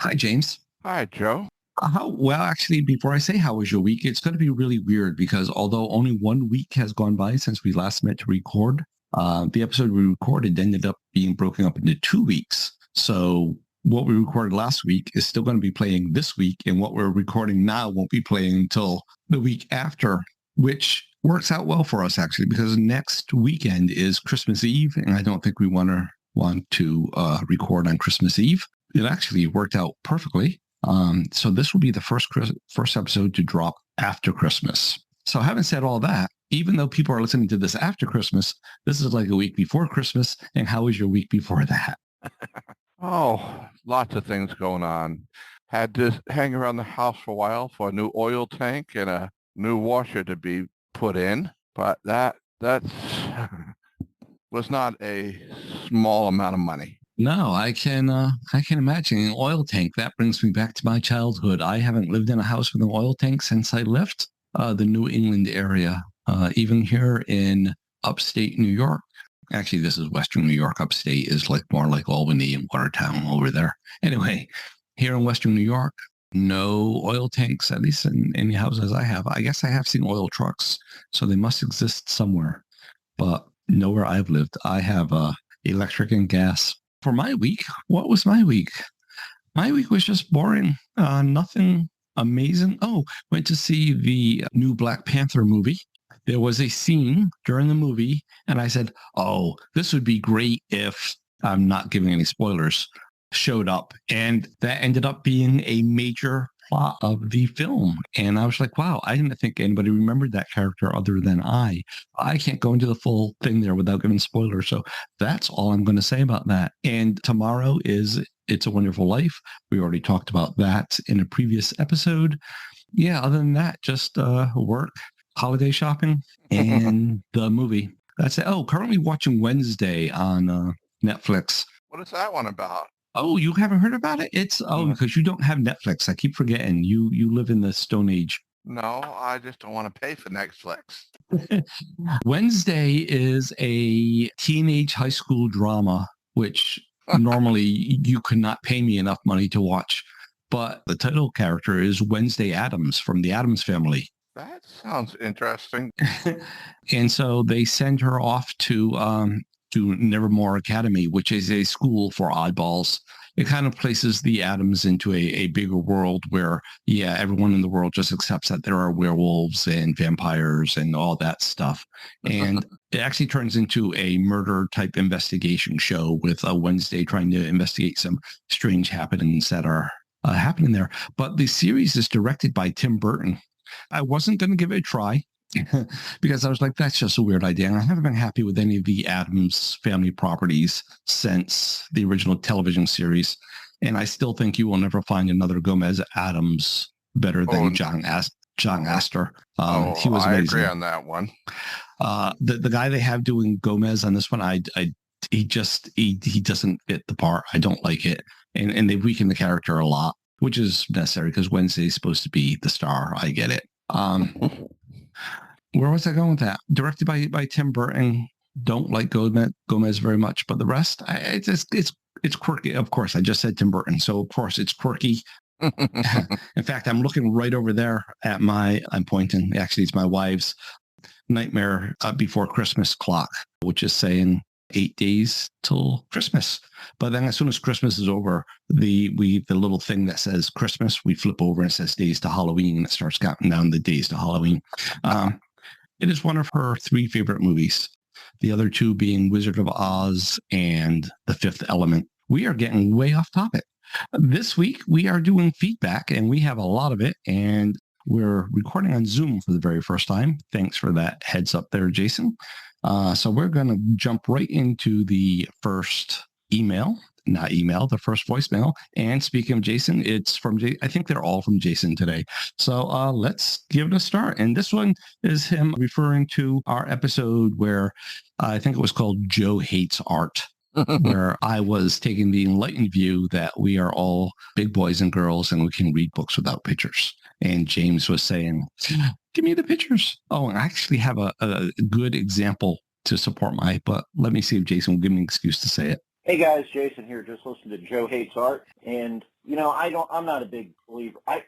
Hi, James. Hi, Joe. Well, actually, before I say how was your week, it's going to be really weird because although only 1 week has gone by since we last met to record, the episode we recorded ended up being broken up into 2 weeks. So what we recorded last week is still going to be playing this week, and what we're recording now won't be playing until the week after, which works out well for us actually because next weekend is Christmas Eve, and I don't think we want to record on Christmas Eve. It actually worked out perfectly. So this will be the first episode to drop after Christmas. So having said all that, even though people are listening to this after Christmas, this is like a week before Christmas. And how was your week before that? Oh, lots of things going on. Had to hang around the house for a while for a new oil tank and a new washer to be put in, but that's was not a small amount of money. No, I can imagine an oil tank. That brings me back to my childhood. I haven't lived in a house with an oil tank since I left the New England area. Even here in upstate New York. Actually, this is Western New York. Upstate is like more like Albany and Watertown over there. Anyway, here in Western New York, no oil tanks, at least in any houses I have. I guess I have seen oil trucks, so they must exist somewhere, but nowhere I've lived. I have electric and gas. For my week, what was my week? My week was just boring. Nothing amazing. Oh, went to see the new Black Panther movie. There was a scene during the movie, and I said, oh, this would be great if I'm not giving any spoilers, showed up. And that ended up being a major plot of the film. And I was like, wow, I didn't think anybody remembered that character other than I. I can't go into the full thing there without giving spoilers. So that's all I'm going to say about that. And tomorrow is It's a Wonderful Life. We already talked about that in a previous episode. Yeah, other than that, just work, holiday shopping, and the movie. That's it. Oh, currently watching Wednesday on Netflix. What is that one about? Oh, you haven't heard about it? Mm, Because you don't have Netflix. I keep forgetting. You live in the Stone Age. No, I just don't want to pay for Netflix. Wednesday is a teenage high school drama, which normally you could not pay me enough money to watch. But the title character is Wednesday Addams from the Addams Family. That sounds interesting. And so they send her off to Nevermore Academy, which is a school for oddballs. It kind of places the Addams into a bigger world where, yeah, everyone in the world just accepts that there are werewolves and vampires and all that stuff. And it actually turns into a murder type investigation show with Wednesday trying to investigate some strange happenings that are happening there. But the series is directed by Tim Burton. I wasn't going to give it a try because I was like, that's just a weird idea. And I haven't been happy with any of the Addams family properties since the original television series. And I still think you will never find another Gomez Addams better than John Astor. He was amazing. I agree on that one. The guy they have doing Gomez on this one, he doesn't fit the part. I don't like it. And they weaken the character a lot, which is necessary because Wednesday is supposed to be the star. I get it. Where was I going with that? Directed by Tim Burton. Don't like Gomez very much, but the rest, it's quirky. Of course, I just said Tim Burton, so of course it's quirky. In fact, I'm looking right over there at I'm pointing. Actually, it's my wife's Nightmare Before Christmas clock, which is saying 8 days till Christmas. But then as soon as Christmas is over, the little thing that says Christmas, we flip over and it says days to Halloween, and it starts counting down the days to Halloween. It is one of her 3 favorite movies. The other 2 being Wizard of Oz and The Fifth Element. We are getting way off topic. This week, we are doing feedback, and we have a lot of it, and we're recording on Zoom for the very first time. Thanks for that heads up there, Jason. So we're going to jump right into the first the first voicemail. And speaking of Jason, it's from I think they're all from Jason today. So let's give it a start. And this one is him referring to our episode where I think it was called Joe Hates Art, where I was taking the enlightened view that we are all big boys and girls and we can read books without pictures. And James was saying, give me the pictures. Oh, and I actually have a good example to support but let me see if Jason will give me an excuse to say it. Hey guys, Jason here. Just listened to Joe Hates Art, and I'm not a big believer. I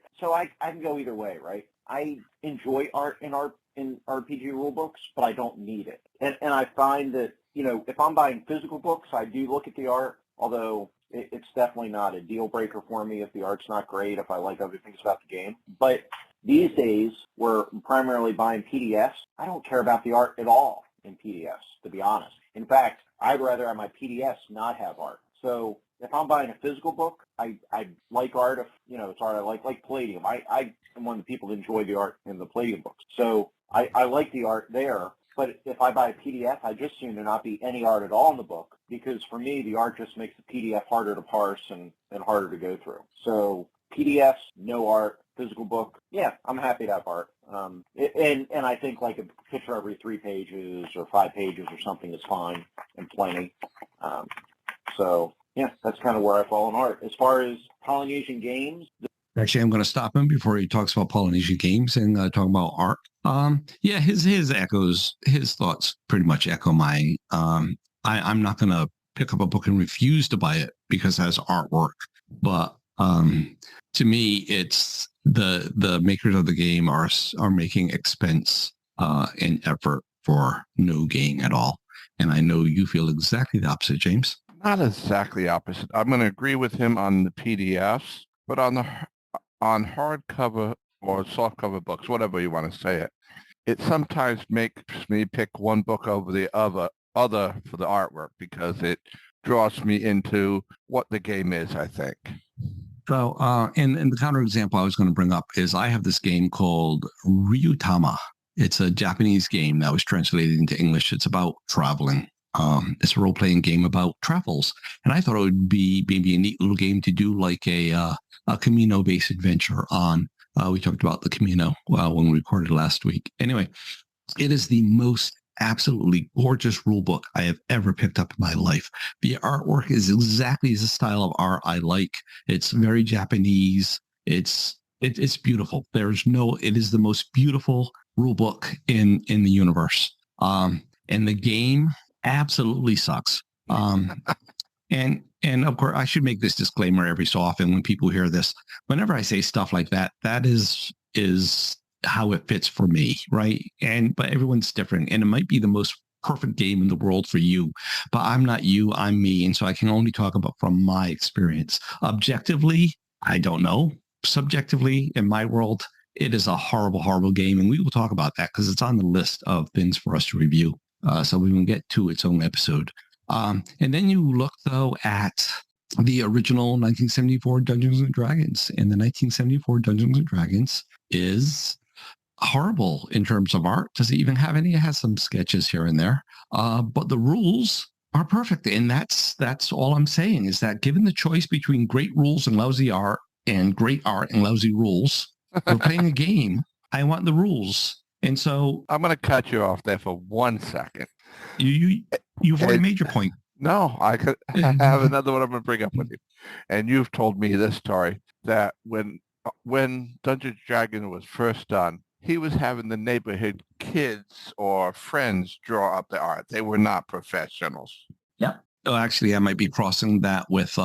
can go either way, right? I enjoy art in RPG rule books, but I don't need it. And I find that, if I'm buying physical books, I do look at the art, although it's definitely not a deal breaker for me if the art's not great, if I like other things about the game. But these days, we're primarily buying PDFs. I don't care about the art at all in PDFs, to be honest. In fact, I'd rather have my PDFs not have art. So if I'm buying a physical book, I like art. If it's art I like Palladium. I am one of the people that enjoy the art in the Palladium books. So I like the art there. But if I buy a PDF, I just assume there not be any art at all in the book, because for me, the art just makes the PDF harder to parse and harder to go through. So PDFs, no art. Physical book, yeah, I'm happy to have art. And I think like a picture every 3 pages or 5 pages or something is fine and plenty. So yeah, that's kind of where I fall in art. As far as Polynesian games, Actually, I'm going to stop him before he talks about Polynesian games and talk about art. Yeah, his thoughts pretty much echo mine. I'm not going to pick up a book and refuse to buy it because it has artwork. But to me, it's the makers of the game are making expense and effort for no gain at all. And I know you feel exactly the opposite, James. Not exactly opposite. I'm going to agree with him on the PDFs, but on hardcover or softcover books, whatever you want to say it sometimes makes me pick one book over the other for the artwork because it draws me into what the game is, I think. So, and the counterexample I was going to bring up is I have this game called Ryutama. It's a Japanese game that was translated into English. It's about traveling. It's a role-playing game about travels. And I thought it would be maybe a neat little game to do like a Camino-based adventure on. We talked about the Camino when we recorded last week. Anyway, it is the most absolutely gorgeous rule book I have ever picked up in my life. The artwork is exactly the style of art I like. It's very Japanese. It's beautiful. It is the most beautiful rule book in the universe. And the game absolutely sucks. And of course, I should make this disclaimer every so often when people hear this. Whenever I say stuff like that, that is how it fits for me, right? But everyone's different, and it might be the most perfect game in the world for you, but I'm not you, I'm me, and so I can only talk about from my experience. Objectively, I don't know. Subjectively, in my world, it is a horrible, horrible game, and we will talk about that because it's on the list of things for us to review. So we can get to its own episode. And then you look, though, at the original 1974 Dungeons and Dragons. And the 1974 Dungeons and Dragons is horrible in terms of art. Does it even have any? It has some sketches here and there. But the rules are perfect. And that's all I'm saying is that given the choice between great rules and lousy art and great art and lousy rules, we're playing a game. I want the rules. And so I'm going to cut you off there for 1 second. You've already made your point. No, I have another one I'm going to bring up with you. And you've told me this story that when Dungeons & Dragons was first done, he was having the neighborhood kids or friends draw up the art. They were not professionals. Yeah. Oh, actually, I might be crossing that with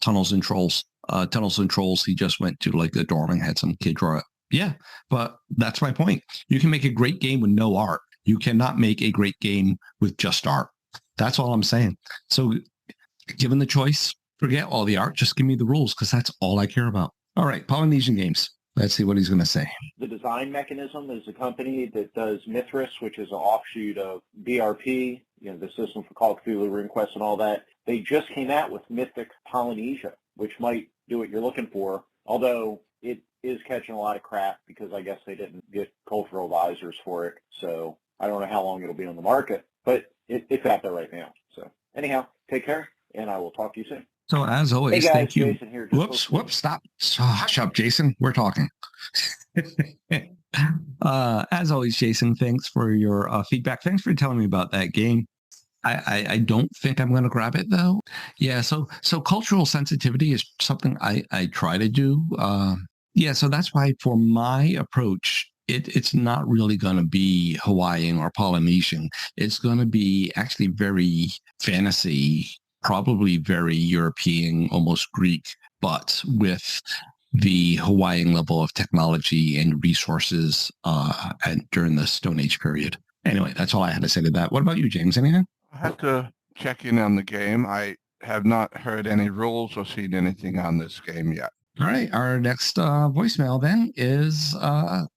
Tunnels and Trolls. Tunnels and Trolls, he just went to like the dorm and had some kid draw it. Yeah, but that's my point. You can make a great game with no art. You cannot make a great game with just art. That's all I'm saying. So given the choice, forget all the art. Just give me the rules because that's all I care about. All right, Polynesian games. Let's see what he's going to say. The Design Mechanism is a company that does Mithras, which is an offshoot of BRP, the system for Call of Cthulhu, RuneQuest, and all that. They just came out with Mythic Polynesia, which might do what you're looking for, although it is catching a lot of crap because I guess they didn't get cultural advisors for it. So I don't know how long it'll be on the market, but it's out there right now. So anyhow, take care, and I will talk to you soon. So as always, hey guys, thank you. Jason here. Whoops, stop. Hush up, Jason. We're talking. As always, Jason, thanks for your feedback. Thanks for telling me about that game. I don't think I'm going to grab it though. Yeah. So cultural sensitivity is something I try to do. So that's why for my approach, it's not really going to be Hawaiian or Polynesian. It's going to be actually very fantasy, probably very European, almost Greek but with the Hawaiian level of technology and resources during the Stone Age period. Anyway, that's all I had to say to that. What about you, James? Anything? I have to check in on the game. I have not heard any rules or seen anything on this game yet. All right. Our next voicemail then is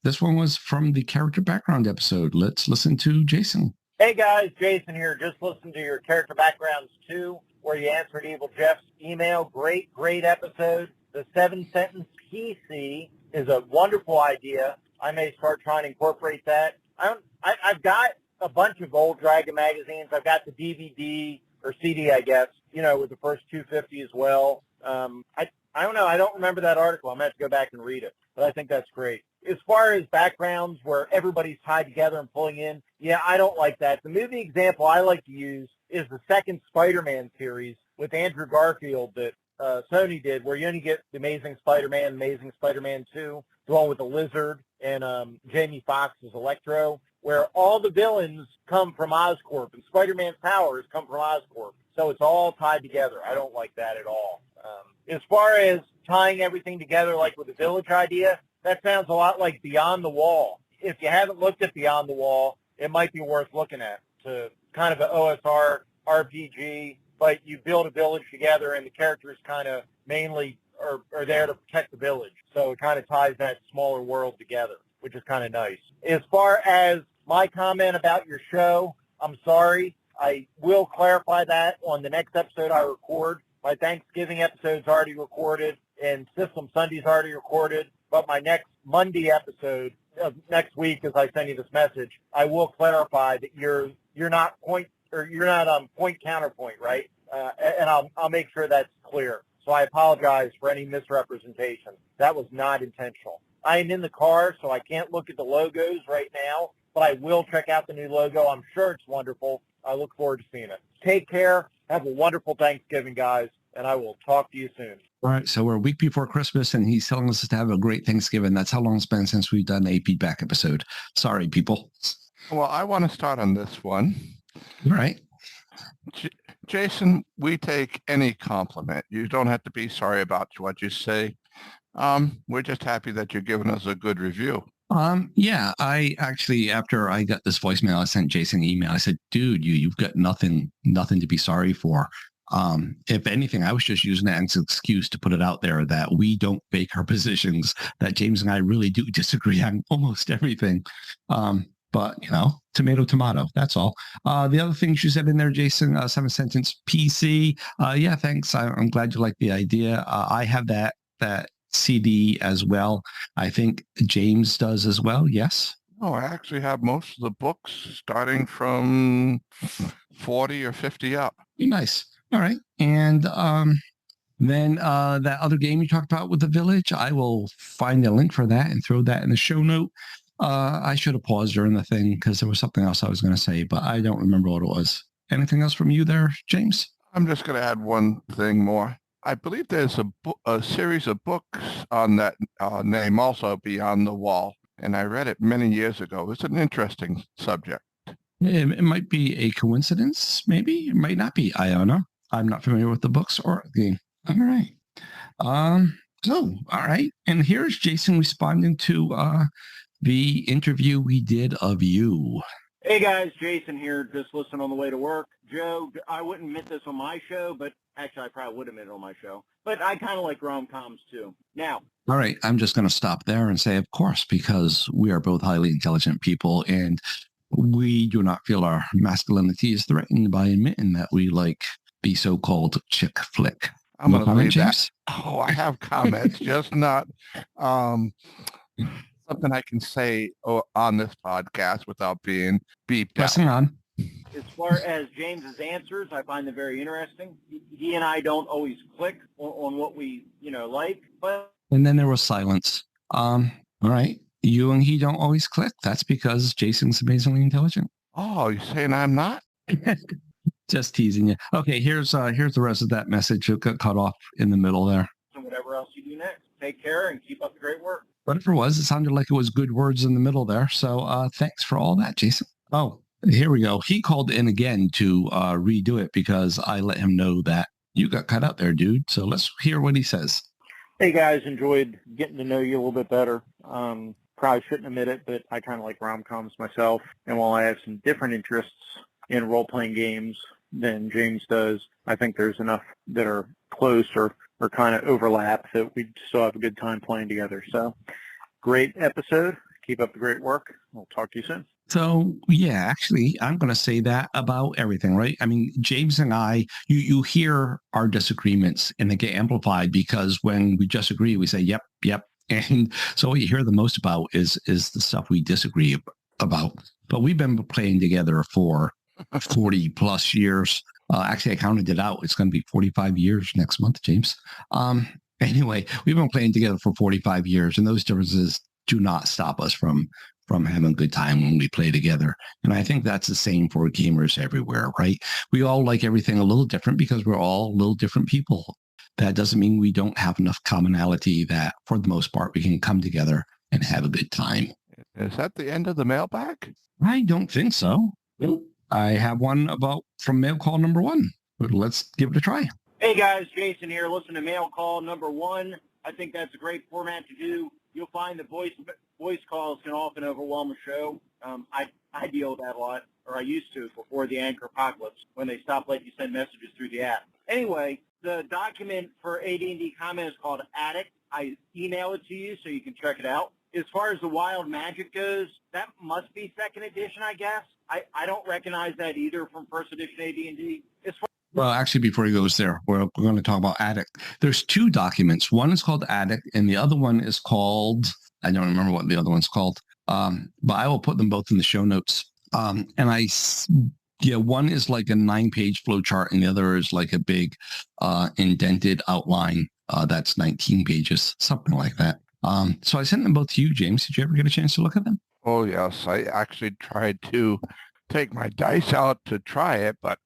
this one was from the character background episode. Let's listen to Jason. Hey guys, Jason here. Just listened to your character backgrounds 2, where you answered Evil Jeff's email. Great episode. The 7-sentence PC is a wonderful idea. I may start trying to incorporate that. I've got a bunch of old Dragon magazines. I've got the DVD or CD, I guess, with the first 250 as well. I don't know. I don't remember that article. I'm going to have to go back and read it, but I think that's great. As far as backgrounds where everybody's tied together and pulling in, yeah, I don't like that. The movie example I like to use is the second Spider-Man series with Andrew Garfield that Sony did, where you only get The Amazing Spider-Man 2, the one with the lizard, and Jamie Foxx as Electro, where all the villains come from Oscorp, and Spider-Man's powers come from Oscorp. So it's all tied together. I don't like that at all. As far as tying everything together, like with the Village idea, that sounds a lot like Beyond the Wall. If you haven't looked at Beyond the Wall, it might be worth looking at. To kind of an OSR RPG, but you build a village together, and the characters kind of mainly are there to protect the village. So it kind of ties that smaller world together, which is kind of nice. As far as my comment about your show, I'm sorry. I will clarify that on the next episode I record. My Thanksgiving episode's already recorded, and System Sunday's already recorded. But my next Monday episode of next week, as I send you this message, I will clarify that you're not point counterpoint, right? And I'll make sure that's clear. So I apologize for any misrepresentation. That was not intentional. I am in the car, so I can't look at the logos right now, but I will check out the new logo. I'm sure it's wonderful. I look forward to seeing it. Take care. Have a wonderful Thanksgiving, guys, and I will talk to you soon. All right. So we're a week before Christmas, and he's telling us to have a great Thanksgiving. That's how long it's been since we've done a feedback episode. Sorry, people. Well, I want to start on this one. All right. Jason, we take any compliment. You don't have to be sorry about what you say. We're just happy that you're giving us a good review. Yeah, I actually, after I got this voicemail, I sent Jason an email. I said, dude, you've got nothing to be sorry for. If anything, I was just using that as an excuse to put it out there that we don't fake our positions, that James and I really do disagree on almost everything. But, tomato, that's all. The other things you said in there, Jason, 7-sentence PC. Yeah, thanks. I'm glad you like the idea. I have that CD as well. I think James does as well. Yes. Oh, I actually have most of the books starting from 40 or 50 up. Nice. All right. And then that other game you talked about with the village, I will find a link for that and throw that in the show note. I should have paused during the thing because there was something else I was going to say, but I don't remember what it was. Anything else from you there, James? I'm just going to add one thing more. I believe there's a series of books on that name also, Beyond the Wall, and I read it many years ago. It's an interesting subject. It might be a coincidence, maybe. It might not be. I don't know. I'm not familiar with the books or the game. All right. All right. And here's Jason responding to the interview we did of you. Hey guys, Jason here, just listening on the way to work. Joe, I wouldn't admit this on my show, but actually I probably would admit it on my show, but I kind of like rom-coms too. Now. All right, I'm just going to stop there and say, of course, because we are both highly intelligent people and we do not feel our masculinity is threatened by admitting that we like the so-called chick flick. I'm going to read that. Oh, I have comments, just not something I can say on this podcast without being beeped Pressing out. On. As far as James's answers, I find them very interesting. He and I don't always click on what we, like, but. And then there was silence. All right. You and he don't always click. That's because Jason's amazingly intelligent. Oh, you're saying I'm not? Just teasing you. Okay, here's the rest of that message. It got cut off in the middle there. And whatever else you do next, take care and keep up the great work. Whatever it was, it sounded like it was good words in the middle there. So thanks for all that, Jason. Oh, here we go. He called in again to redo it because I let him know that you got cut out there, dude. So let's hear what he says. Hey guys, enjoyed getting to know you a little bit better. Probably shouldn't admit it, but I kind of like rom-coms myself. And while I have some different interests in role-playing games than James does, I think there's enough that are close or kind of overlap that we still have a good time playing together. So great episode. Keep up the great work. We'll talk to you soon. So yeah, actually, I'm going to say that about everything, right? I mean, James and I, you hear our disagreements and they get amplified because when we just agree, we say, yep, yep. And so what you hear the most about is the stuff we disagree about. But we've been playing together for 40 plus years. Actually, I counted it out. It's going to be 45 years next month, James. Anyway, we've been playing together for 45 years, and those differences do not stop us from having a good time when we play together. And I think that's the same for gamers everywhere, right? We all like everything a little different because we're all little different people. That doesn't mean we don't have enough commonality that for the most part, we can come together and have a good time. Is that the end of the mailbag? I don't think so. I have one from mail call number 1. Let's give it a try. Hey guys, Jason here. Listen to mail call number 1. I think that's a great format to do. You'll find that voice calls can often overwhelm a show. I deal with that a lot, or I used to before the Anchor apocalypse when they stopped letting you send messages through the app. Anyway, the document for AD&D comment is called Addict. I email it to you so you can check it out. As far as the wild magic goes, that must be second edition, I guess. I don't recognize that either from first edition AD&D. Well, actually, before he goes there, we're going to talk about Addict. There's 2 documents. One is called Addict, and the other one is called, I don't remember what the other one's called, but I will put them both in the show notes. One is like a 9-page flow chart, and the other is like a big indented outline that's 19 pages, something like that. So I sent them both to you, James. Did you ever get a chance to look at them? Oh, yes. I actually tried to take my dice out to try it, but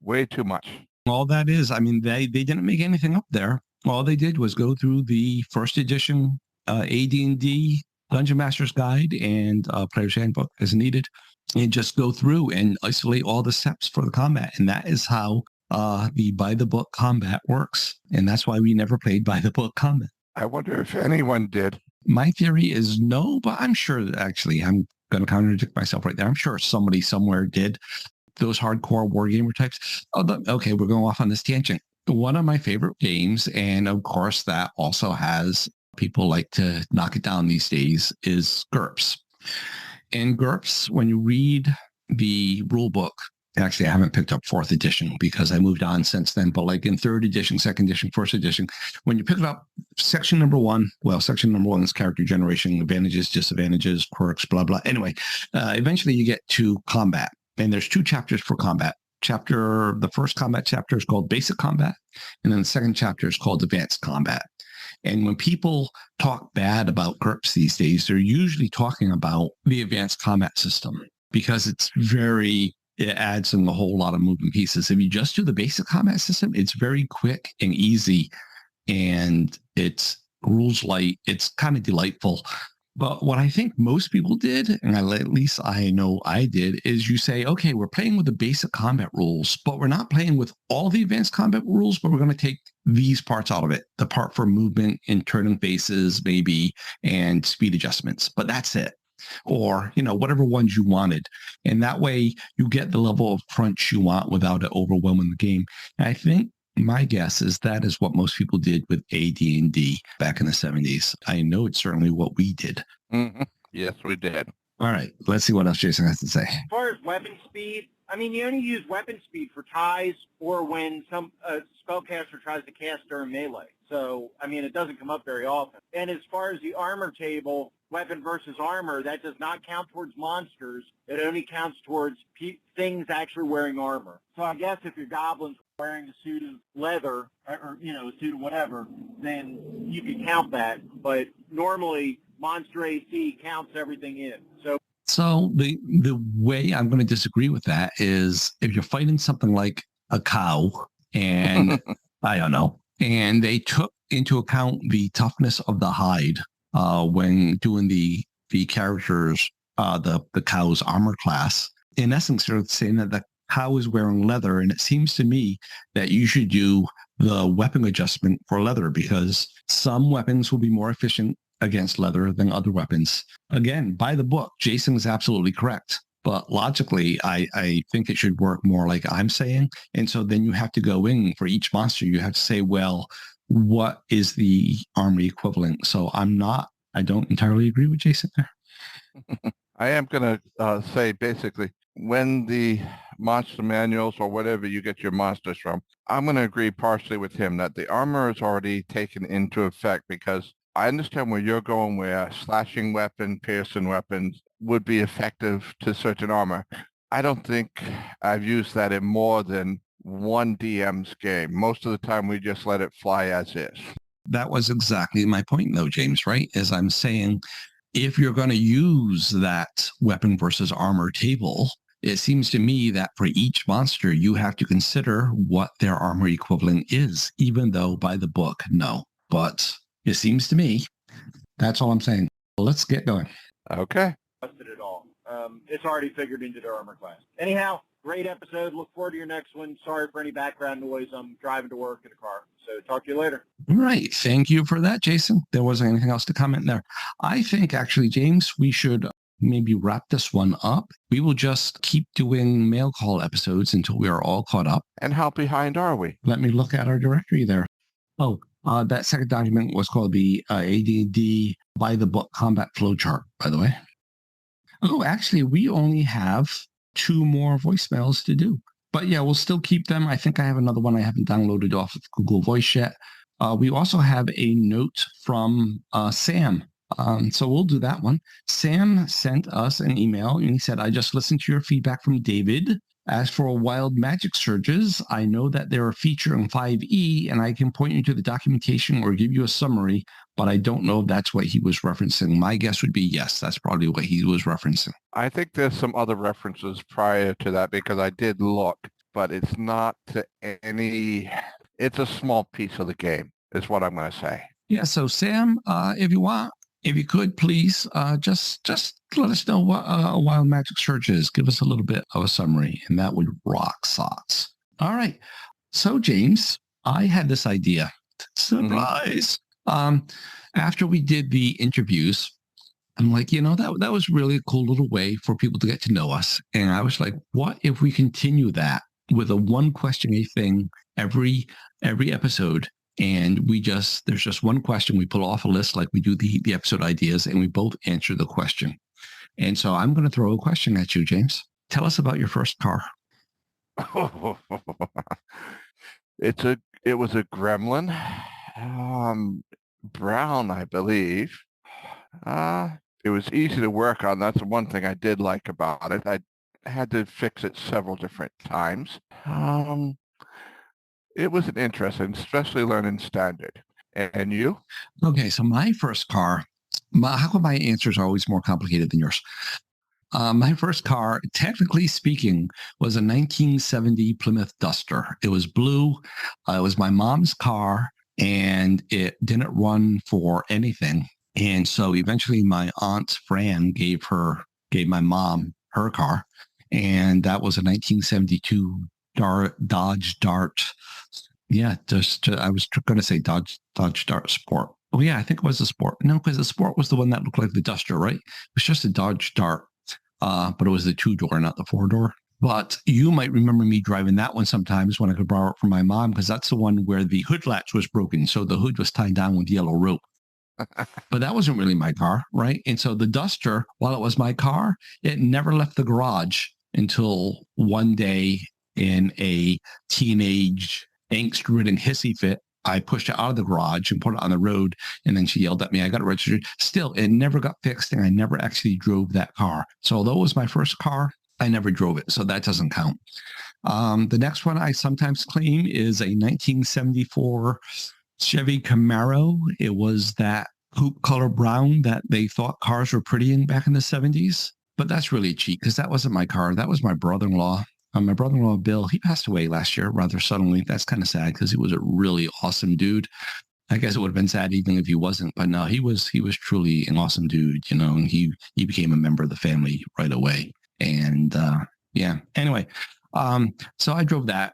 way too much. All that is, I mean, they didn't make anything up there. All they did was go through the first edition AD&D Dungeon Master's Guide and Player's Handbook as needed, and just go through and isolate all the steps for the combat. And that is how the by-the-book combat works. And that's why we never played by-the-book combat. I wonder if anyone did. My theory is no, but I'm sure that actually I'm going to contradict myself right there. I'm sure somebody somewhere did. Those hardcore wargamer types. Okay, we're going off on this tangent. One of my favorite games, and of course that also has people like to knock it down these days, is GURPS. And GURPS, when you read the rule book, actually I haven't picked up 4th edition because I moved on since then, but like in 3rd edition, 2nd edition, 1st edition, when you pick it up, section number 1 is character generation, advantages, disadvantages, quirks, blah, blah. Anyway, eventually you get to combat. And there's 2 chapters for combat. The first combat chapter is called Basic Combat, and then the second chapter is called Advanced Combat. And when people talk bad about GURPS these days, they're usually talking about the Advanced Combat system because it adds in a whole lot of moving pieces. If you just do the Basic Combat system, it's very quick and easy, and it's rules light. It's kind of delightful. But what I think most people did, and at least I know I did, is you say, okay, we're playing with the basic combat rules, but we're not playing with all the advanced combat rules, but we're going to take these parts out of it, the part for movement and turning faces maybe, and speed adjustments, but that's it. Or, whatever ones you wanted. And that way you get the level of crunch you want without it overwhelming the game. And I think my guess is that is what most people did with AD&D back in the 70s. I know it's certainly what we did. Mm-hmm. Yes, we did. All right, let's see what else Jason has to say. As far as weapon speed, I mean, you only use weapon speed for ties or when some spellcaster tries to cast during melee. So, I mean, it doesn't come up very often. And as far as the armor table, weapon versus armor, that does not count towards monsters. It only counts towards things actually wearing armor. So I guess if your goblin's wearing a suit of leather or a suit of whatever, then you can count that. But normally, monster AC counts everything in. So the way I'm going to disagree with that is if you're fighting something like a cow and I don't know, and they took into account the toughness of the hide when doing the characters, the cow's armor class, in essence, they're saying that the how is wearing leather? And it seems to me that you should do the weapon adjustment for leather, because some weapons will be more efficient against leather than other weapons. Again, by the book, Jason is absolutely correct. But logically, I think it should work more like I'm saying. And so then you have to go in for each monster. You have to say, well, what is the armor equivalent? So I don't entirely agree with Jason there. I am going to say basically when the monster manuals or whatever you get your monsters from, I'm going to agree partially with him that the armor is already taken into effect, because I understand where you're going, where slashing weapon, piercing weapons would be effective to certain armor. I don't think I've used that in more than one DM's game. Most of the time we just let it fly as is. That was exactly my point though, James, right? As I'm saying, if you're going to use that weapon versus armor table, it seems to me that for each monster, you have to consider what their armor equivalent is, even though by the book, no. But it seems to me, that's all I'm saying. Let's get going. Okay. At all. It's already figured into their armor class. Anyhow, great episode. Look forward to your next one. Sorry for any background noise. I'm driving to work in a car. So talk to you later. All right. Thank you for that, Jason. There wasn't anything else to comment there. I think actually, James, we should maybe wrap this one up. We will just keep doing mail call episodes until we are all caught up. And how behind are we? Let me look at our directory there. Oh, that second document was called the AD&D by the book combat flowchart, by the way. Oh, actually, we only have 2 more voicemails to do. But yeah, we'll still keep them. I think I have another one I haven't downloaded off of Google Voice yet. We also have a note from Sam. So we'll do that one. Sam sent us an email and he said, I just listened to your feedback from David. As for wild magic surges, I know that they're a feature in 5e, and I can point you to the documentation or give you a summary, but I don't know if that's what he was referencing. My guess would be yes, that's probably what he was referencing. I think there's some other references prior to that, because I did look, but it's not to any, it's a small piece of the game, is what I'm going to say. Yeah, so Sam, if you could, please just let us know what a wild magic surge is. Give us a little bit of a summary, and that would rock socks. All right. So, James, I had this idea. Surprise. After we did the interviews, I'm like, that was really a cool little way for people to get to know us. And I was like, what if we continue that with a one question a thing every episode? And there's just one question. We pull off a list like we do the episode ideas, and we both answer the question. And so I'm going to throw a question at you, James. Tell us about your first car. It was a Gremlin, brown, I believe. It was easy to work on. That's the one thing I did like about it. I had to fix it several different times. It was an interesting, especially learning standard. And you? Okay, so my first car, how come my answers are always more complicated than yours? My first car, technically speaking, was a 1970 Plymouth Duster. It was blue. It was my mom's car, and it didn't run for anything. And so eventually my aunt Fran gave my mom her car, and that was a 1972 Dodge Dart. Yeah, I was going to say Dodge Dart Sport. Oh yeah, I think it was a Sport. No, because the Sport was the one that looked like the Duster, right? It was just a Dodge Dart, but it was the 2-door, not the 4-door. But you might remember me driving that one sometimes when I could borrow it from my mom, because that's the one where the hood latch was broken, so the hood was tied down with yellow rope. But that wasn't really my car, right? And so the Duster, while it was my car, it never left the garage until one day in a teenage angst-ridden hissy fit, I pushed it out of the garage and put it on the road, and then she yelled at me. I got it registered. Still, it never got fixed, and I never actually drove that car. So although it was my first car, I never drove it, so that doesn't count. The next one I sometimes claim is a 1974 Chevy Camaro. It was that coupe color brown that they thought cars were pretty in back in the 70s. But that's really cheap, because that wasn't my car. That was my brother-in-law. My brother-in-law, Bill, he passed away last year rather suddenly. That's kind of sad, because he was a really awesome dude. I guess it would have been sad even if he wasn't, but no, he was truly an awesome dude, and he became a member of the family right away. And yeah, anyway, So I drove that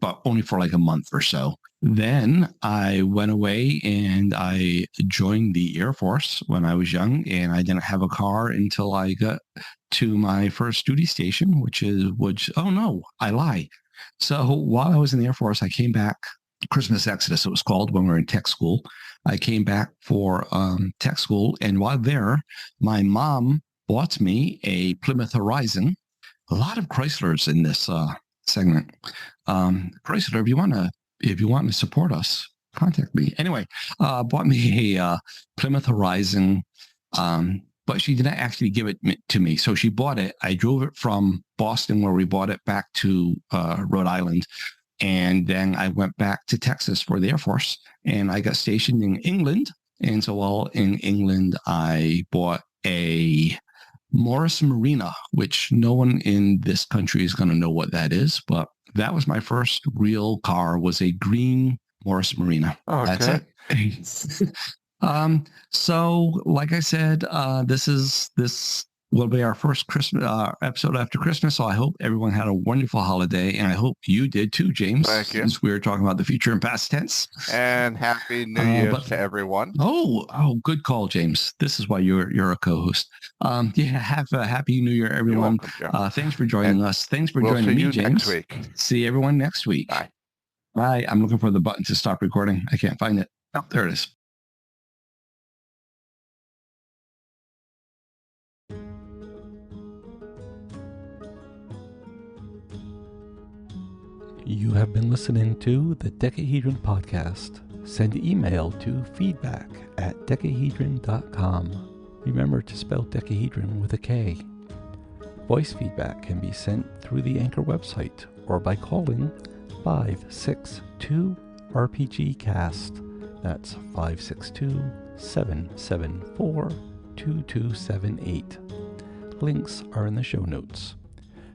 but only for like a month or so. Then I went away and I joined the Air Force when I was young, and I didn't have a car until I got to my first duty station, oh no, I lie. So while I was in the Air Force, I came back, Christmas Exodus, it was called, when we were in tech school. I came back for tech school, and while there, my mom bought me a Plymouth Horizon. A lot of Chryslers in this segment. Chrysler, if you want to support us, contact me. Anyway, bought me a Plymouth Horizon, but she didn't actually give it to me. So she bought it. I drove it from Boston, where we bought it, back to Rhode Island. And then I went back to Texas for the Air Force, and I got stationed in England. And so while in England, I bought a Morris Marina, which no one in this country is going to know what that is, but that was my first real car, was a green Morris Marina. Okay. That's it. So like I said, this will be our first Christmas episode after Christmas. So I hope everyone had a wonderful holiday, and I hope you did too, James. Thank you. Since we were talking about the future and past tense. And Happy New Year to everyone. Oh, good call, James. This is why you're a co-host. Have a Happy New Year, everyone. Welcome, thanks for joining us. Thanks for joining me, James. Next week. See everyone next week. Bye. Bye. I'm looking for the button to stop recording. I can't find it. Oh, there it is. You have been listening to the Decahedron Podcast. Send email to feedback@decahedron.com. Remember to spell decahedron with a K. Voice feedback can be sent through the Anchor website or by calling 562-RPG-CAST. That's 562-774-2278. Links are in the show notes.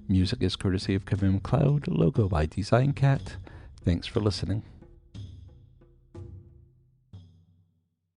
Music is courtesy of Kevin MacLeod, logo by Design Cat. Thanks for listening.